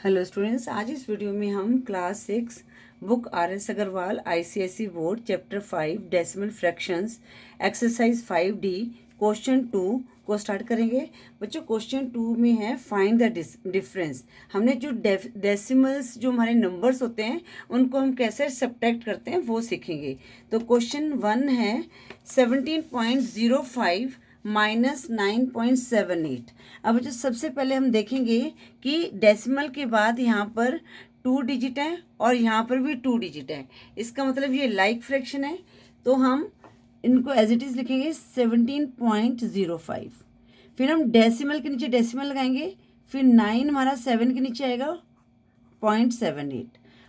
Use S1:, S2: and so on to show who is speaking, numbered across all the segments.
S1: Hello students, आज इस video में हम class 6 book RS Agarwal ICSE board chapter 5 decimal fractions exercise 5D question 2 को स्टार्ट करेंगे। बच्चों, क्वेश्चन 2 में है फाइंड द डिफरेंस। हमने जो डेसिमल्स जो हमारे नंबर्स होते हैं उनको हम कैसे सब्ट्रैक्ट करते हैं वो सीखेंगे। तो क्वेश्चन 1 है 17.05 -9.78। अब जो सबसे पहले हम देखेंगे कि डेसिमल के बाद यहाँ पर 2 डिजिट है और यहाँ पर भी 2 डिजिट है, इसका मतलब ये लाइक फ्रैक्शन है। तो हम इनको एज इट इज़ लिखेंगे 17.05। फिर हम डेसिमल के नीचे डेसिमल लगाएंगे, फिर 9 हमारा 7 के नीचे आएगा 0.78।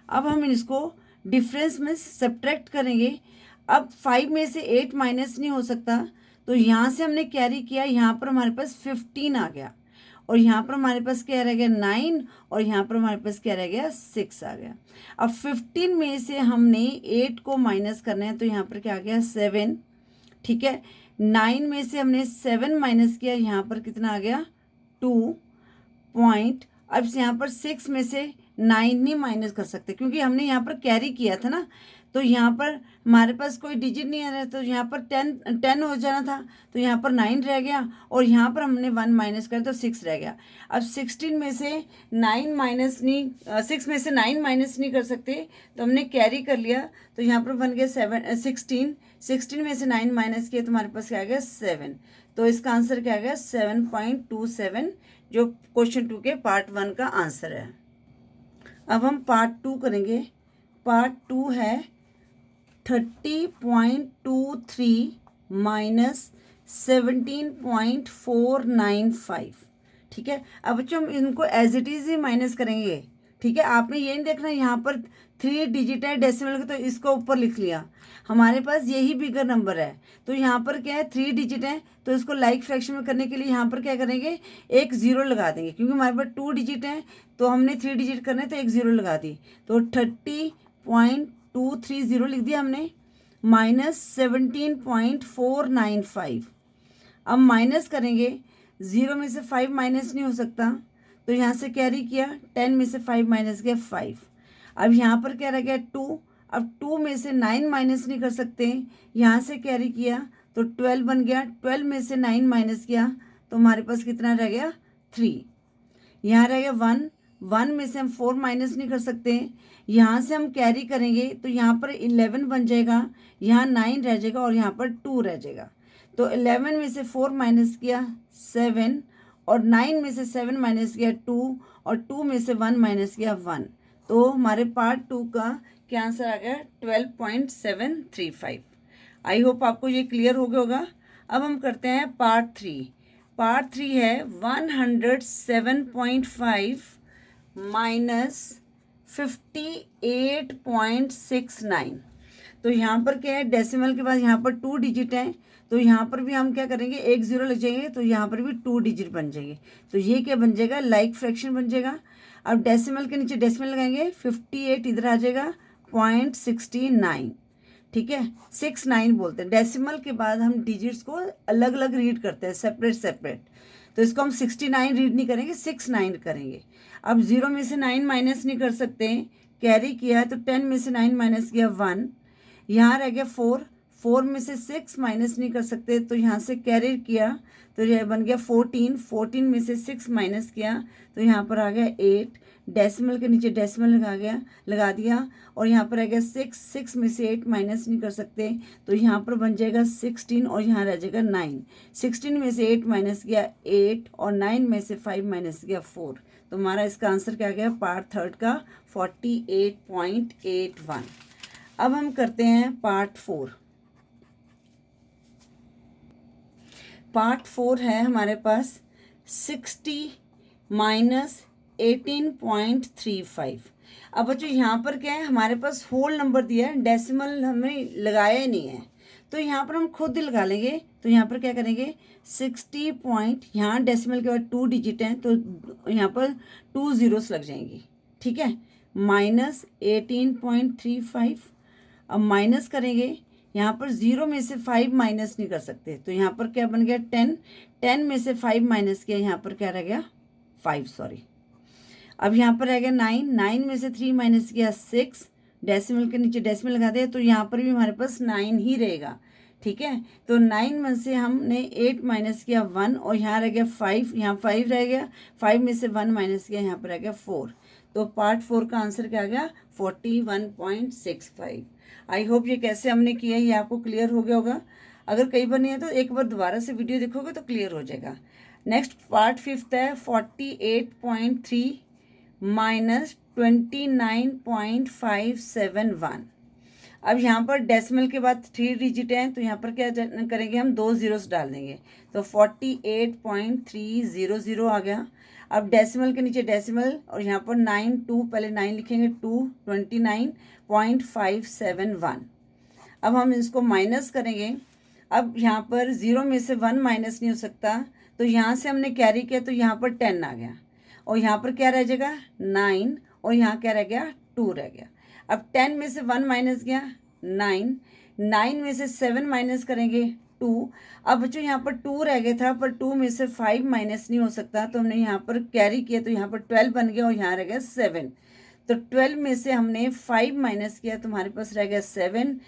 S1: अब हम इसको डिफरेंस में सब्ट्रैक्ट करेंगे। अब 5 में से 8 माइनस नहीं हो सकता, तो यहाँ से हमने कैरी किया, यहाँ पर हमारे पास 15 आ गया और यहाँ पर हमारे पास क्या रह गया 9 और यहाँ पर हमारे पास क्या रह गया 6 आ गया। अब 15 में से हमने 8 को माइनस करना है, तो यहाँ पर क्या आ गया 7। ठीक है, 9 में से हमने 7 माइनस किया, यहाँ पर कितना आ गया 2 पॉइंट। अब यहाँ पर 6 में से 9 नहीं माइनस कर सकते क्योंकि हमने यहाँ पर कैरी किया था ना, तो यहाँ पर हमारे पास कोई डिजिट नहीं आ रहा, तो यहाँ पर 10 हो जाना था, तो यहाँ पर 9 रह गया और यहाँ पर हमने 1 माइनस कर तो 6 रह गया। अब 16 में से 9 माइनस नहीं 6 में से 9 माइनस नहीं कर सकते, तो हमने कैरी कर लिया, तो यहाँ पर बन गया 16 में से 9 माइनस किया तो हमारे पास क्या आ गया 7। तो इसका आंसर क्या आ गया 7.27, जो क्वेश्चन 2 के पार्ट 1 का आंसर है। अब हम पार्ट 2 करेंगे। पार्ट 2 है 30.23 -17.495। ठीक है, अब बच्चों हम इनको एज इट इज़ ही माइनस करेंगे। ठीक है, आपने ये नहीं देखना यहाँ पर 3 डिजिट है डेसिमल का, तो इसको ऊपर लिख लिया। हमारे पास यही बिगर नंबर है, तो यहाँ पर क्या है 3 डिजिट है, तो इसको लाइक फ्रैक्शन में करने के लिए यहाँ पर क्या करेंगे एक 0 लगा देंगे, क्योंकि हमारे पास 2 डिजिट है तो हमने 3 डिजिट करना है, तो एक 0 लगा दी, तो 30.230 लिख दिया हमने -17.495। अब माइनस करेंगे, 0 में से 5 माइनस नहीं हो सकता, तो यहाँ से कैरी किया, 10 में से 5 माइनस किया 5। अब यहाँ पर क्या रह गया 2। अब 2 में से 9 माइनस नहीं कर सकते, यहाँ से कैरी किया तो 12 बन गया। 12 में से 9 माइनस किया तो हमारे पास कितना रह गया 3। यहाँ रह गया 1 में से हम 4 माइनस नहीं कर सकते, यहाँ से हम कैरी करेंगे तो यहाँ पर 11 बन जाएगा, यहाँ 9 रह जाएगा और यहाँ पर 2 रह जाएगा। तो 11 में से 4 माइनस किया 7 और 9 में से 7 माइनस किया 2 और 2 में से 1 माइनस किया 1। तो हमारे पार्ट 2 का क्या आंसर आ गया 12.735। आई होप आपको ये क्लियर हो गया होगा। अब हम करते हैं पार्ट 3। पार्ट 3 है 107.5 -58.69। तो यहाँ पर क्या है डेसिमल के बाद यहाँ पर 2 डिजिट है, तो यहाँ पर भी हम क्या करेंगे एक 0 लग जाएंगे, तो यहाँ पर भी 2 डिजिट बन जाएंगे, तो ये क्या बन जाएगा लाइक फ्रैक्शन बन जाएगा। अब डेसिमल के नीचे डेसिमल लगाएंगे, 58 इधर आ जाएगा 0.69। ठीक है, 69 बोलते हैं। डेसिमल के बाद हम डिजिट्स को अलग अलग रीड करते हैं, सेपरेट, तो इसको हम 69 रीड नहीं करेंगे, 69 करेंगे। अब 0 में से 9 माइनस नहीं कर सकते, कैरी किया तो 10 में से 9 माइनस किया 1, यहाँ रह गया 4 में से 6 माइनस नहीं कर सकते, तो यहाँ से कैरी किया तो यह बन गया 14 में से 6 माइनस किया तो यहाँ पर आ गया 8। डेसिमल के नीचे डेसिमल लगा दिया और यहाँ पर आ गया 6 में से 8 माइनस नहीं कर सकते, तो यहाँ पर बन जाएगा 16 और यहाँ रह जाएगा 9। 16 में से 8 माइनस किया 8 और 9 में से 5 माइनस किया 4। तो हमारा इसका आंसर क्या गया पार्ट 3 का 48.81। अब हम करते हैं पार्ट 4। पार्ट 4 है हमारे पास 60 -18.35। अब बच्चों यहाँ पर क्या है हमारे पास होल नंबर दिया है, डेसिमल हमें लगाया ही नहीं है, तो यहाँ पर हम खुद ही लगा लेंगे। तो यहाँ पर क्या करेंगे 60 पॉइंट, यहाँ डेसिमल के बाद 2 डिजिट हैं तो यहाँ पर 2 zeros लग जाएंगी। ठीक है, -18.35। अब माइनस करेंगे, यहाँ पर 0 में से 5 माइनस नहीं कर सकते, तो यहाँ पर क्या बन गया 10 में से 5 माइनस किया, यहाँ पर क्या रह गया 5 सॉरी। अब यहाँ पर रह गया 9, 9 में से 3 माइनस किया 6, डेसिमल के नीचे डेसिमल लगा दिया, तो यहाँ पर भी हमारे पास 9 ही रहेगा। ठीक है, तो 9 में से हमने 8 माइनस किया 1, और यहाँ रह गया 5, यहाँ 5 रह गया, 5 में से 1 माइनस किया, यहाँ पर रह गया 4। तो पार्ट 4 का आंसर क्या आ गया? 41.65। आई होप ये कैसे हमने किया ये आपको क्लियर हो गया होगा। अगर कई बार नहीं है तो एक बार दोबारा से वीडियो देखोगे तो क्लियर हो जाएगा। नेक्स्ट पार्ट 5 है 48.3 माइनस 29.571। अब यहाँ पर डेसिमल के बाद 3 डिजिट हैं, तो यहाँ पर क्या करेंगे हम? 2 जीरोस डाल देंगे, तो 48.300 आ गया। अब डेसिमल के नीचे डेसिमल, और यहाँ पर 9 2 पहले 9 लिखेंगे, 2 29.571। अब हम इसको माइनस करेंगे। अब यहाँ पर 0 में से 1 माइनस नहीं हो सकता, तो यहाँ से हमने कैरी किया, तो यहाँ पर 10 आ गया, और यहाँ पर क्या रह जाएगा? 9, और यहाँ क्या रह गया? 2 रह गया। अब 10 में से 1 माइनस गया 9, 9 में से 7 माइनस करेंगे 2। अब बच्चों यहाँ पर 2 रह गया था, पर 2 में से 5 माइनस नहीं हो सकता, तो हमने यहाँ पर कैरी किया, तो यहाँ पर 12 बन गया, और यहाँ रह गया 7। तो 12 में से हमने 5 माइनस किया, तो हमारे पास रह गया 7।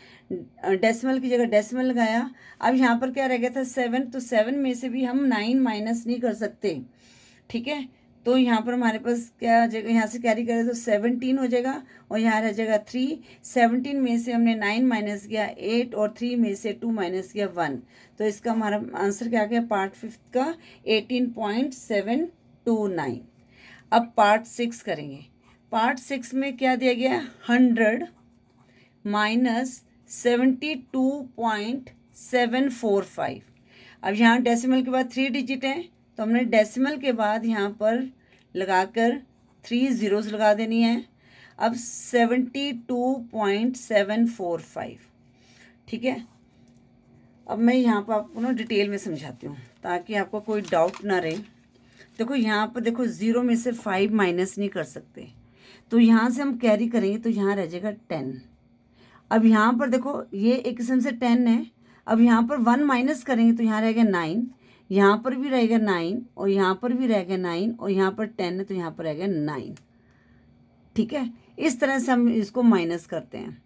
S1: डेसिमल की जगह डेसिमल लगाया। अब यहाँ पर क्या रह गया था? 7, तो 7 में से भी हम 9 माइनस नहीं कर सकते। ठीक है, तो यहाँ पर हमारे पास क्या जगह, यहाँ से कैरी करें तो 17 हो जाएगा, और यहाँ रह जाएगा 3। 17 में से हमने 9 माइनस किया 8, और 3 में से 2 माइनस किया 1। तो इसका हमारा आंसर क्या आ गया? पार्ट 5 का 18.729। अब पार्ट 6 करेंगे। पार्ट 6 में क्या दिया गया? 100 माइनस 72.745। अब यहाँ डेसिमल के बाद 3 डिजिट हैं, तो हमने डेसिमल के बाद यहाँ पर लगाकर 3 जीरोस लगा देनी है। अब 72.745। ठीक है, अब मैं यहाँ पर आपको ना डिटेल में समझाती हूँ ताकि आपको कोई डाउट ना रहे। देखो यहाँ पर देखो 0 में से 5 माइनस नहीं कर सकते, तो यहाँ से हम कैरी करेंगे, तो यहाँ रह जाएगा 10। अब यहाँ पर देखो ये एक किस्म से 10 है। अब यहाँ पर 1 माइनस करेंगे, तो यहाँ रहेगा 9, यहाँ पर भी रहेगा 9, और यहाँ पर भी रहेगा 9, और यहाँ पर 10 है, तो यहाँ पर रहेगा 9। ठीक है, इस तरह से हम इसको माइनस करते हैं।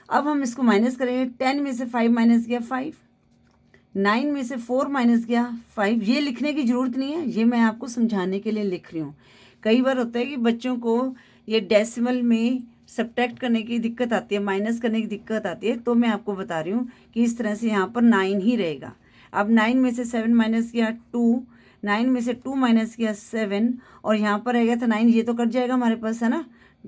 S1: अब हम इसको माइनस करेंगे। 10 में से 5 माइनस किया 5, 9 में से 4 माइनस किया 5। ये लिखने की ज़रूरत नहीं है, ये मैं आपको समझाने के लिए लिख रही हूँ। कई बार होता है कि बच्चों को ये डेसिमल में सब्ट्रैक्ट करने की दिक्कत आती है, माइनस करने की दिक्कत आती है, तो मैं आपको बता रही हूँ कि इस तरह से यहाँ पर 9 ही रहेगा। अब 9 में से 7 माइनस किया 2, 9 में से 2 माइनस किया 7, और यहाँ पर रह गया था 9, ये तो कट जाएगा हमारे पास, है ना।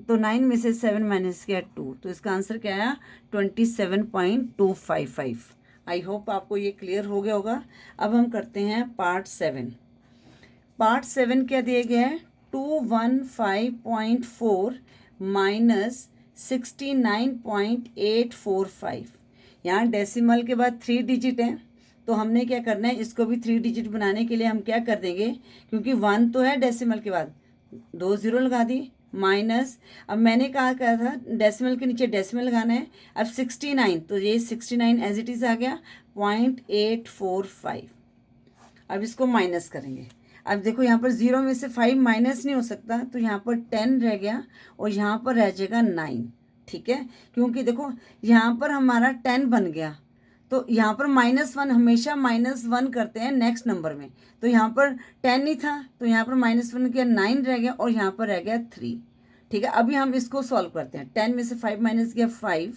S1: तो 9 में से 7 माइनस किया 2, तो इसका आंसर क्या आया? 27.255। आई होप आपको ये क्लियर हो गया होगा। अब हम करते हैं पार्ट 7। पार्ट 7 क्या दिया गया है? 215.4 माइनस 69.845। यहाँ डेसिमल के बाद 3 डिजिट हैं, तो हमने क्या करना है? इसको भी 3 डिजिट बनाने के लिए हम क्या कर देंगे, क्योंकि 1 तो है डेसिमल के बाद, 2 जीरो लगा दी, माइनस, अब मैंने कहा था डेसिमल के नीचे डेसिमल लगाना है। अब 69, तो ये 69 एज इट इज़ आ गया 0.845। अब इसको माइनस करेंगे। अब देखो यहाँ पर 0 में से 5 माइनस नहीं हो सकता, तो यहाँ पर 10 रह गया, और यहाँ पर रह जाएगा 9। ठीक है, क्योंकि देखो यहाँ पर हमारा 10 बन गया, तो यहाँ पर -1 हमेशा -1 करते हैं नेक्स्ट नंबर में, तो यहाँ पर 10 ही था, तो यहाँ पर -1 किया 9 रह गया, और यहाँ पर रह गया 3। ठीक है, अभी हम इसको सॉल्व करते हैं। 10 में से 5 माइनस किया 5,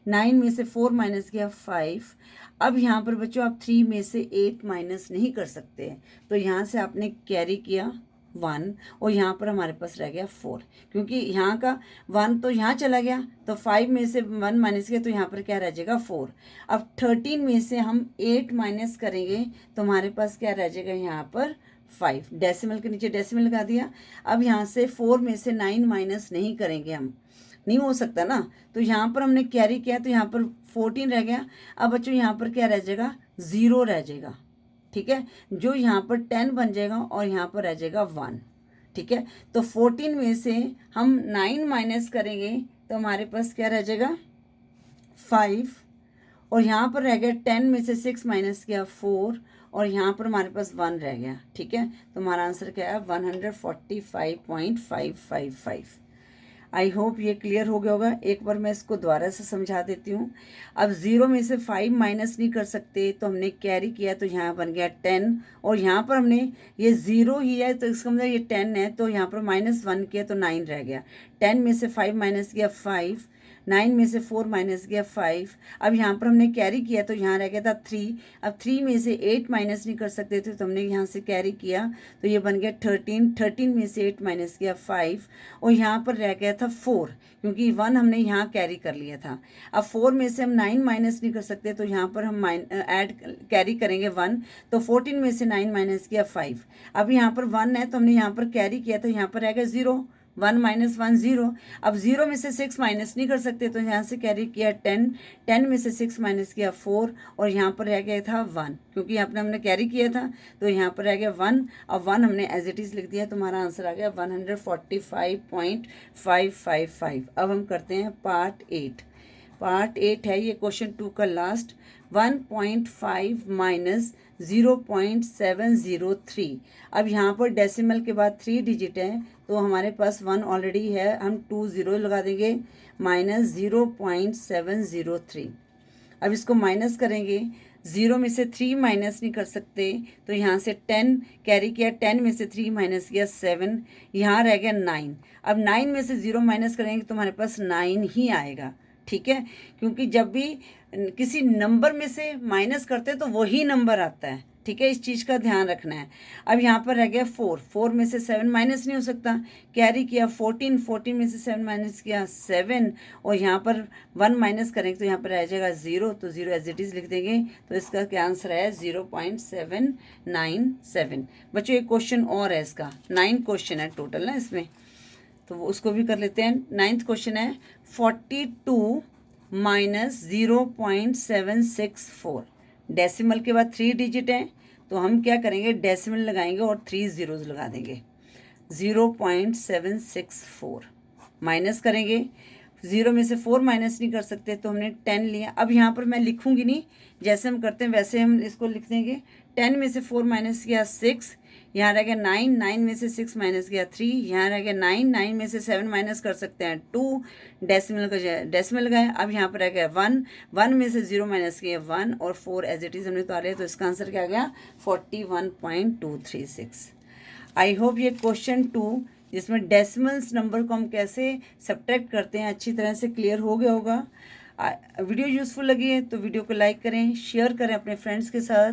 S1: 9 में से 4 माइनस किया 5। अब यहाँ पर बच्चों आप 3 में से 8 माइनस नहीं कर सकते हैं, तो यहाँ से आपने कैरी किया 1, और यहाँ पर हमारे पास रह गया 4, क्योंकि यहाँ का 1 तो यहाँ चला गया, तो 5 में से 1 माइनस किया, तो यहाँ पर क्या रह जाएगा 4। अब 13 में से हम 8 माइनस करेंगे, तो हमारे पास क्या रह जाएगा यहाँ पर 5। डेसिमल के नीचे डेसिमल लगा दिया। अब यहाँ से 4 में से 9 माइनस नहीं करेंगे हम, नहीं हो सकता ना, तो यहाँ पर हमने कैरी किया, तो यहाँ पर 14 रह गया। अब बच्चों यहाँ पर क्या रह जाएगा? 0 रह जाएगा। ठीक है, जो यहाँ पर 10 बन जाएगा, और यहाँ पर रह जाएगा 1। ठीक है, तो 14 में से हम 9 माइनस करेंगे, तो हमारे पास क्या रह जाएगा 5, और यहाँ पर रह गया 10 में से 6 माइनस किया 4 और यहाँ पर हमारे पास 1 रह गया। ठीक है, तो हमारा आंसर क्या है 145.555। आई होप ये क्लियर हो गया होगा। एक बार मैं इसको दोबारा से समझा देती हूँ। अब 0 में से 5 माइनस नहीं कर सकते, तो हमने कैरी किया तो यहाँ बन गया 10 और यहाँ पर हमने ये 0 ही है तो इसका मतलब ये 10 है, तो यहाँ पर -1 किया तो 9 रह गया। 10 में से 5 माइनस किया 5, 9 में से 4 माइनस किया 5। अब यहाँ पर हमने कैरी किया तो यहाँ रह गया था 3। अब 3 में से 8 माइनस नहीं कर सकते थे तो हमने यहाँ से कैरी किया तो ये बन गया 13। 13 में से 8 माइनस किया 5 और यहाँ पर रह गया था 4 क्योंकि 1 हमने यहाँ कैरी कर लिया था। अब 4 में से हम 9 माइनस नहीं कर सकते तो यहाँ पर हम ऐड कैरी करेंगे 1, तो 14 में से 9 माइनस किया 5। अब यहाँ पर 1 है तो हमने यहाँ पर कैरी किया तो यहाँ पर रह गया 0। 1 माइनस 1 0। अब 0 में से 6 माइनस नहीं कर सकते तो यहाँ से कैरी किया 10। 10 में से 6 माइनस किया 4 और यहाँ पर रह गया था 1 क्योंकि यहाँ पर हमने कैरी किया था तो यहाँ पर रह गया 1। अब 1 हमने एज इट इज़ लिख दिया तो हमारा आंसर आ गया 145.555। अब हम करते हैं पार्ट 8। पार्ट 8 है ये क्वेश्चन 2 का लास्ट। 1.5 माइनस 0.703। अब यहाँ पर डेसिमल के बाद 3 डिजिट है तो हमारे पास 1 ऑलरेडी है, हम 2 0 लगा देंगे -0.703। अब इसको माइनस करेंगे, 0 में से 3 माइनस नहीं कर सकते तो यहाँ से 10 कैरी किया, 10 में से 3 माइनस किया 7, यहाँ रह गया 9। अब 9 में से 0 माइनस करेंगे तो हमारे पास 9 ही आएगा। ठीक है, क्योंकि जब भी किसी नंबर में से माइनस करते हैं तो वही नंबर आता है। ठीक है, इस चीज़ का ध्यान रखना है। अब यहाँ पर रह गया 4। 4 में से 7 माइनस नहीं हो सकता, कैरी किया 14। 14 में से 7 माइनस किया 7 और यहाँ पर 1 माइनस करेंगे तो यहाँ पर रह जाएगा 0, तो 0 एज इट इज़ लिख देंगे। तो इसका क्या आंसर है 0.797। बच्चों एक क्वेश्चन और है, इसका 9 क्वेश्चन है टोटल ना इसमें, तो उसको भी कर लेते हैं। 9th क्वेश्चन है 42 माइनस 0.764। डेसिमल के बाद 3 डिजिट है तो हम क्या करेंगे, डेसिमल लगाएंगे और 3 zeros लगा देंगे। 0.764 माइनस करेंगे, 0 में से 4 माइनस नहीं कर सकते तो हमने 10 लिया। अब यहाँ पर मैं लिखूंगी नहीं, जैसे हम करते हैं वैसे हम इसको लिख देंगे। 10 में से 4 माइनस किया 6, यहाँ रह गया 9। 9 में से 6 माइनस किया 3, यहाँ रह गया 9। 9 में से 7 माइनस कर सकते हैं 2, डेसिमल लगाए। अब यहाँ पर रह गया 1। 1 में से 0 माइनस किया 1 और 4 एज इट इज़ हमने उतारे, तो इसका आंसर क्या गया 41.236। आई होप ये क्वेश्चन 2 जिसमें डेसिमल्स नंबर को हम कैसे सब्ट्रैक्ट करते हैं अच्छी तरह से क्लियर हो गया होगा। वीडियो यूज़फुल लगी है तो वीडियो को लाइक करें, शेयर करें अपने फ्रेंड्स के साथ।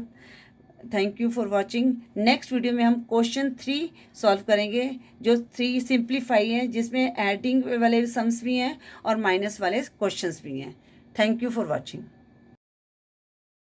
S1: Thank you for watching. Next video में हम क्वेश्चन 3 सॉल्व करेंगे, जो 3 सिंप्लीफाई है, जिसमें एडिंग वाले सम्स भी हैं और माइनस वाले क्वेश्चंस भी हैं। Thank you for watching.